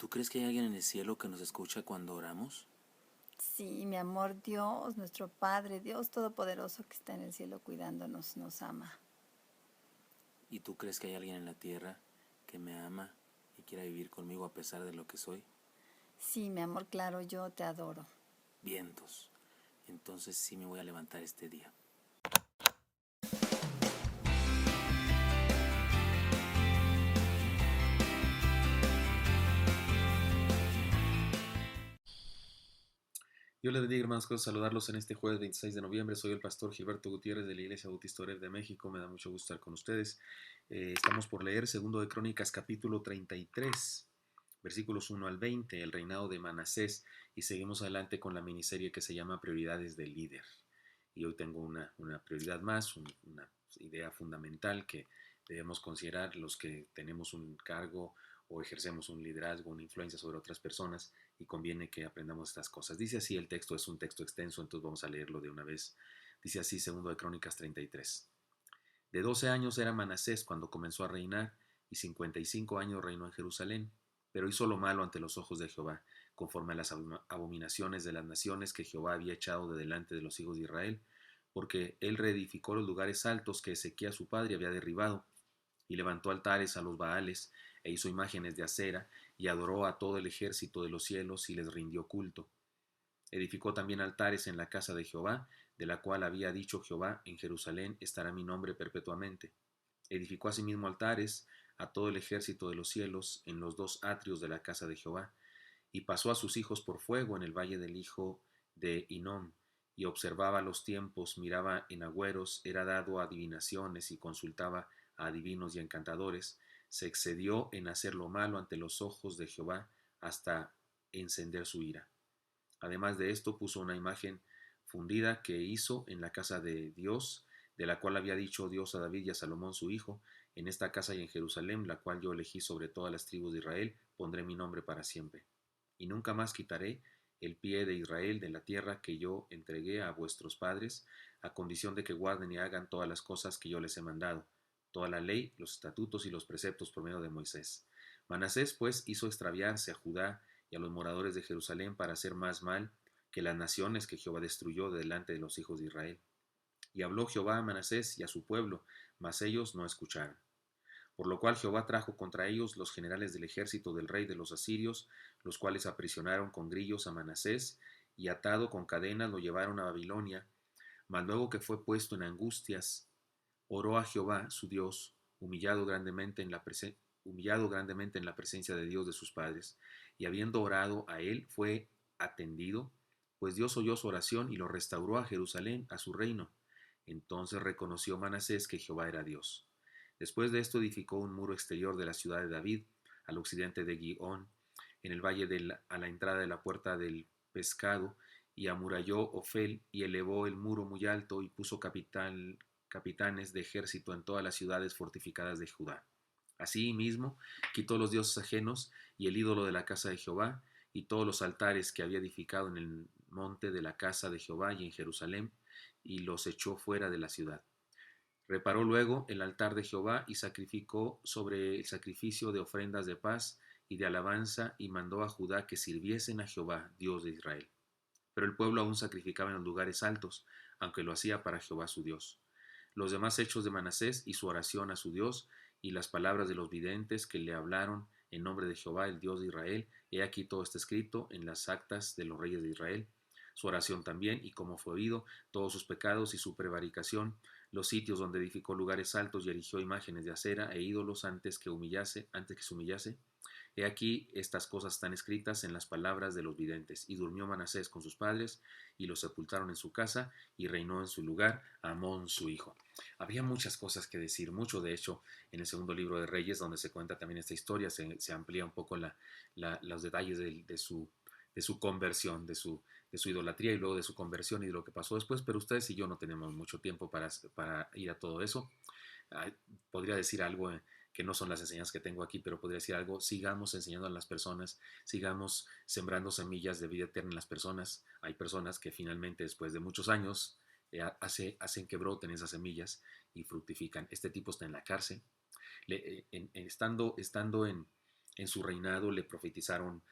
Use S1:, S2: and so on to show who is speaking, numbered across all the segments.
S1: ¿Tú crees que hay alguien en el cielo que nos escucha cuando oramos?
S2: Sí, mi amor, Dios, nuestro Padre, Dios Todopoderoso que está en el cielo cuidándonos, nos ama.
S1: ¿Y tú crees que hay alguien en la tierra que me ama y quiera vivir conmigo a pesar de lo que soy?
S2: Sí, mi amor, claro, yo te adoro.
S1: Vientos. Entonces sí me voy a levantar este día.
S3: Yo les bendiga, hermanos, quiero saludarlos en este jueves 26 de noviembre. Soy el pastor Gilberto Gutiérrez de la Iglesia Bautista Oreb de México. Me da mucho gusto estar con ustedes. Estamos por leer segundo de Crónicas, capítulo 33, versículos 1 al 20, el reinado de Manasés, y seguimos adelante con la miniserie que se llama Prioridades del Líder. Y hoy tengo una prioridad más, una idea fundamental que debemos considerar los que tenemos un cargo o ejercemos un liderazgo, una influencia sobre otras personas, y conviene que aprendamos estas cosas. Dice así, el texto es un texto extenso, entonces vamos a leerlo de una vez. Dice así, segundo de Crónicas 33. De 12 años era Manasés cuando comenzó a reinar, y 55 años reinó en Jerusalén. Pero hizo lo malo ante los ojos de Jehová, conforme a las abominaciones de las naciones que Jehová había echado de delante de los hijos de Israel, porque él reedificó los lugares altos que Ezequías su padre había derribado, y levantó altares a los Baales, e hizo imágenes de acera, y adoró a todo el ejército de los cielos, y les rindió culto. Edificó también altares en la casa de Jehová, de la cual había dicho Jehová, en Jerusalén estará mi nombre perpetuamente. Edificó asimismo altares a todo el ejército de los cielos en los dos atrios de la casa de Jehová, y pasó a sus hijos por fuego en el valle del hijo de Hinnom, y observaba los tiempos, miraba en agüeros, era dado a adivinaciones y consultaba a adivinos y encantadores, se excedió en hacer lo malo ante los ojos de Jehová hasta encender su ira. Además de esto puso una imagen fundida que hizo en la casa de Dios, de la cual había dicho Dios a David y a Salomón su hijo, en esta casa y en Jerusalén, la cual yo elegí sobre todas las tribus de Israel, pondré mi nombre para siempre. Y nunca más quitaré el pie de Israel de la tierra que yo entregué a vuestros padres, a condición de que guarden y hagan todas las cosas que yo les he mandado, toda la ley, los estatutos y los preceptos por medio de Moisés. Manasés, pues, hizo extraviarse a Judá y a los moradores de Jerusalén para hacer más mal que las naciones que Jehová destruyó de delante de los hijos de Israel. Y habló Jehová a Manasés y a su pueblo, mas ellos no escucharon. Por lo cual Jehová trajo contra ellos los generales del ejército del rey de los asirios, los cuales aprisionaron con grillos a Manasés, y atado con cadenas lo llevaron a Babilonia. Mas luego que fue puesto en angustias, oró a Jehová su Dios, humillado grandemente en la presencia de Dios de sus padres, y habiendo orado a él, fue atendido, pues Dios oyó su oración y lo restauró a Jerusalén, a su reino. Entonces reconoció Manasés que Jehová era Dios. Después de esto edificó un muro exterior de la ciudad de David, al occidente de Gihón, en el valle a la entrada de la puerta del pescado, y amuralló Ofel, y elevó el muro muy alto, y puso capitanes de ejército en todas las ciudades fortificadas de Judá. Asimismo, quitó los dioses ajenos y el ídolo de la casa de Jehová, y todos los altares que había edificado en el monte de la casa de Jehová y en Jerusalén, y los echó fuera de la ciudad. Reparó luego el altar de Jehová y sacrificó sobre el sacrificio de ofrendas de paz y de alabanza, y mandó a Judá que sirviesen a Jehová, Dios de Israel. Pero el pueblo aún sacrificaba en los lugares altos, aunque lo hacía para Jehová su Dios. Los demás hechos de Manasés y su oración a su Dios, y las palabras de los videntes que le hablaron en nombre de Jehová, el Dios de Israel, he aquí todo está escrito en las actas de los reyes de Israel. Su oración también, y como fue oído, todos sus pecados y su prevaricación, los sitios donde edificó lugares altos y erigió imágenes de acera e ídolos antes que se humillase. He aquí estas cosas están escritas en las palabras de los videntes. Y durmió Manasés con sus padres, y lo sepultaron en su casa, y reinó en su lugar Amón su hijo. Había muchas cosas que decir, mucho de hecho, en el segundo libro de Reyes, donde se cuenta también esta historia, se amplía un poco los detalles de su conversión, de su idolatría, y luego de su conversión y de lo que pasó después, pero ustedes y yo no tenemos mucho tiempo para ir a todo eso. Podría decir algo que no son las enseñanzas que tengo aquí, pero podría decir algo: sigamos enseñando a las personas, sigamos sembrando semillas de vida eterna en las personas. Hay personas que finalmente, después de muchos años, hacen que broten esas semillas y fructifican. Este tipo está en la cárcel. Estando En su reinado le profetizaron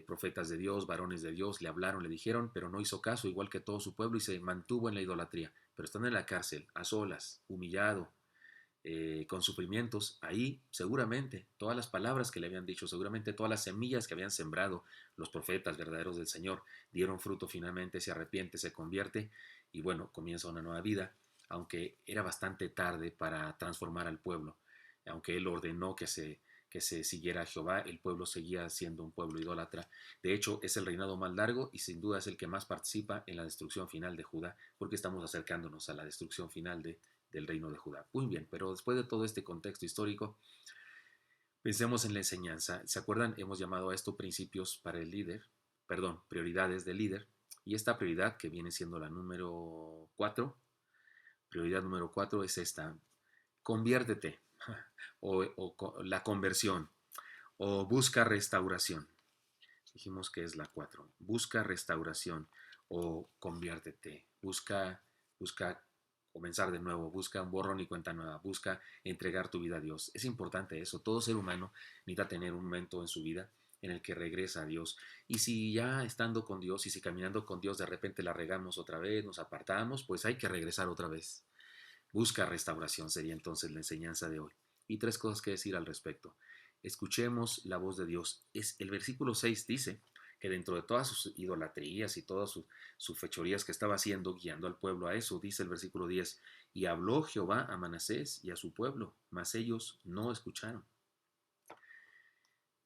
S3: profetas de Dios, varones de Dios, le hablaron, le dijeron, pero no hizo caso, igual que todo su pueblo, y se mantuvo en la idolatría. Pero estando en la cárcel, a solas, humillado, con sufrimientos, ahí seguramente todas las palabras que le habían dicho, seguramente todas las semillas que habían sembrado los profetas verdaderos del Señor, dieron fruto finalmente, se arrepiente, se convierte y bueno, comienza una nueva vida, aunque era bastante tarde para transformar al pueblo, aunque él ordenó que se siguiera a Jehová, el pueblo seguía siendo un pueblo idólatra. De hecho, es el reinado más largo y sin duda es el que más participa en la destrucción final de Judá, porque estamos acercándonos a la destrucción final del reino de Judá. Muy bien, pero después de todo este contexto histórico, pensemos en la enseñanza. ¿Se acuerdan? Hemos llamado a esto principios para el líder, perdón, prioridades del líder. Y esta prioridad, que viene siendo la número 4, prioridad número 4 es esta: conviértete, o la conversión, o busca restauración. Dijimos que es la 4. Busca restauración o conviértete. Busca comenzar de nuevo. Busca un borrón y cuenta nueva. Busca entregar tu vida a Dios. Es importante eso. Todo ser humano necesita tener un momento en su vida en el que regresa a Dios. Y si ya estando con Dios y si caminando con Dios de repente la regamos otra vez, nos apartamos, pues hay que regresar otra vez. Busca restauración sería entonces la enseñanza de hoy. Y 3 cosas que decir al respecto. Escuchemos la voz de Dios. El versículo 6 dice que dentro de todas sus idolatrías y todas sus fechorías que estaba haciendo, guiando al pueblo a eso, dice el versículo 10, y habló Jehová a Manasés y a su pueblo, mas ellos no escucharon.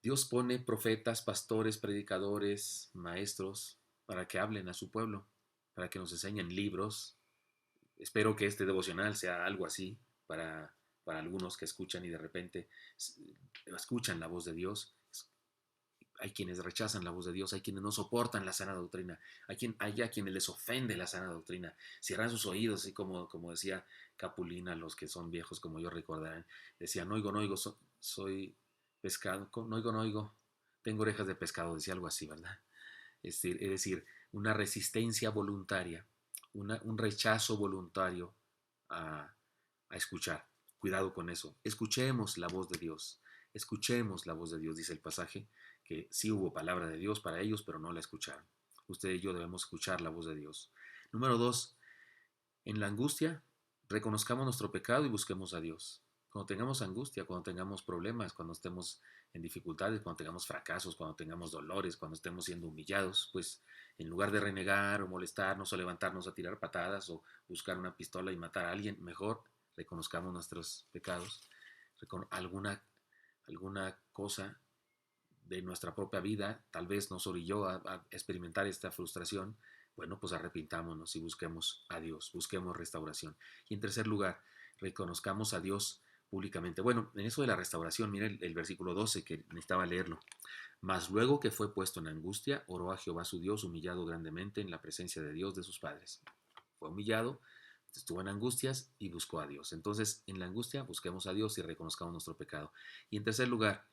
S3: Dios pone profetas, pastores, predicadores, maestros, para que hablen a su pueblo, para que nos enseñen libros. Espero que este devocional sea algo así para algunos que escuchan y de repente escuchan la voz de Dios. Hay quienes rechazan la voz de Dios, hay quienes no soportan la sana doctrina, hay a quienes les ofende la sana doctrina, cierran sus oídos, así como decía Capulina, los que son viejos como yo recordarán, decía, no oigo, no oigo, soy pescado, no oigo, no oigo, tengo orejas de pescado, decía algo así, ¿verdad? Es decir, una resistencia voluntaria, un rechazo voluntario a escuchar. Cuidado con eso. Escuchemos la voz de Dios. Escuchemos la voz de Dios, dice el pasaje, que sí hubo palabra de Dios para ellos, pero no la escucharon. Usted y yo debemos escuchar la voz de Dios. Número 2, en la angustia, reconozcamos nuestro pecado y busquemos a Dios. Cuando tengamos angustia, cuando tengamos problemas, cuando estemos en dificultades, cuando tengamos fracasos, cuando tengamos dolores, cuando estemos siendo humillados, pues en lugar de renegar o molestarnos o levantarnos a tirar patadas o buscar una pistola y matar a alguien, mejor reconozcamos nuestros pecados, alguna cosa de nuestra propia vida tal vez nos orilló a experimentar esta frustración. Bueno, pues arrepintámonos y busquemos a Dios, busquemos restauración. Y en tercer lugar, reconozcamos a Dios públicamente. Bueno, en eso de la restauración, mire el versículo 12 que necesitaba leerlo. Mas luego que fue puesto en angustia, oró a Jehová su Dios, humillado grandemente en la presencia de Dios de sus padres. Fue humillado, estuvo en angustias y buscó a Dios. Entonces, en la angustia, busquemos a Dios y reconozcamos nuestro pecado. Y en tercer lugar,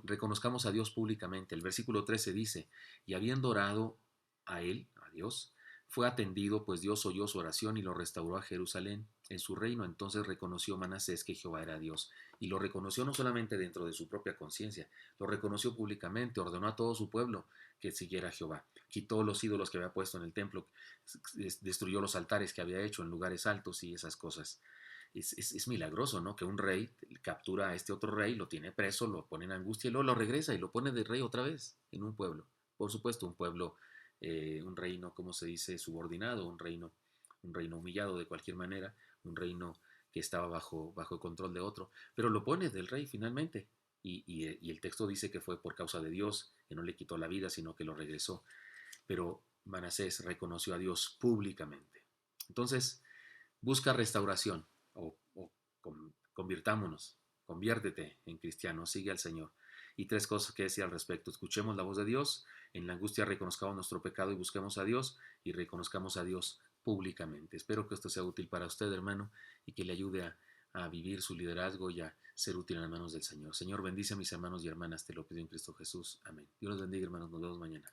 S3: reconozcamos a Dios públicamente. El versículo 13 dice, y habiendo orado a él, a Dios, fue atendido, pues Dios oyó su oración y lo restauró a Jerusalén en su reino. Entonces reconoció Manasés que Jehová era Dios. Y lo reconoció no solamente dentro de su propia conciencia, lo reconoció públicamente, ordenó a todo su pueblo que siguiera a Jehová. Quitó los ídolos que había puesto en el templo, destruyó los altares que había hecho en lugares altos y esas cosas. Es milagroso, ¿no? Que un rey captura a este otro rey, lo tiene preso, lo pone en angustia y luego lo regresa y lo pone de rey otra vez en un pueblo. Por supuesto, un pueblo, un reino, ¿cómo se dice? Subordinado, un reino humillado de cualquier manera, un reino que estaba bajo control de otro, pero lo pone del rey finalmente. Y el texto dice que fue por causa de Dios, que no le quitó la vida, sino que lo regresó. Pero Manasés reconoció a Dios públicamente. Entonces, busca restauración o convirtámonos, conviértete en cristiano, sigue al Señor. Y 3 cosas que decir al respecto. Escuchemos la voz de Dios, en la angustia reconozcamos nuestro pecado y busquemos a Dios y reconozcamos a Dios públicamente. Espero que esto sea útil para usted, hermano, y que le ayude a vivir su liderazgo y a ser útil en las manos del Señor. Señor, bendice a mis hermanos y hermanas, te lo pido en Cristo Jesús. Amén. Dios los bendiga, hermanos. Nos vemos mañana.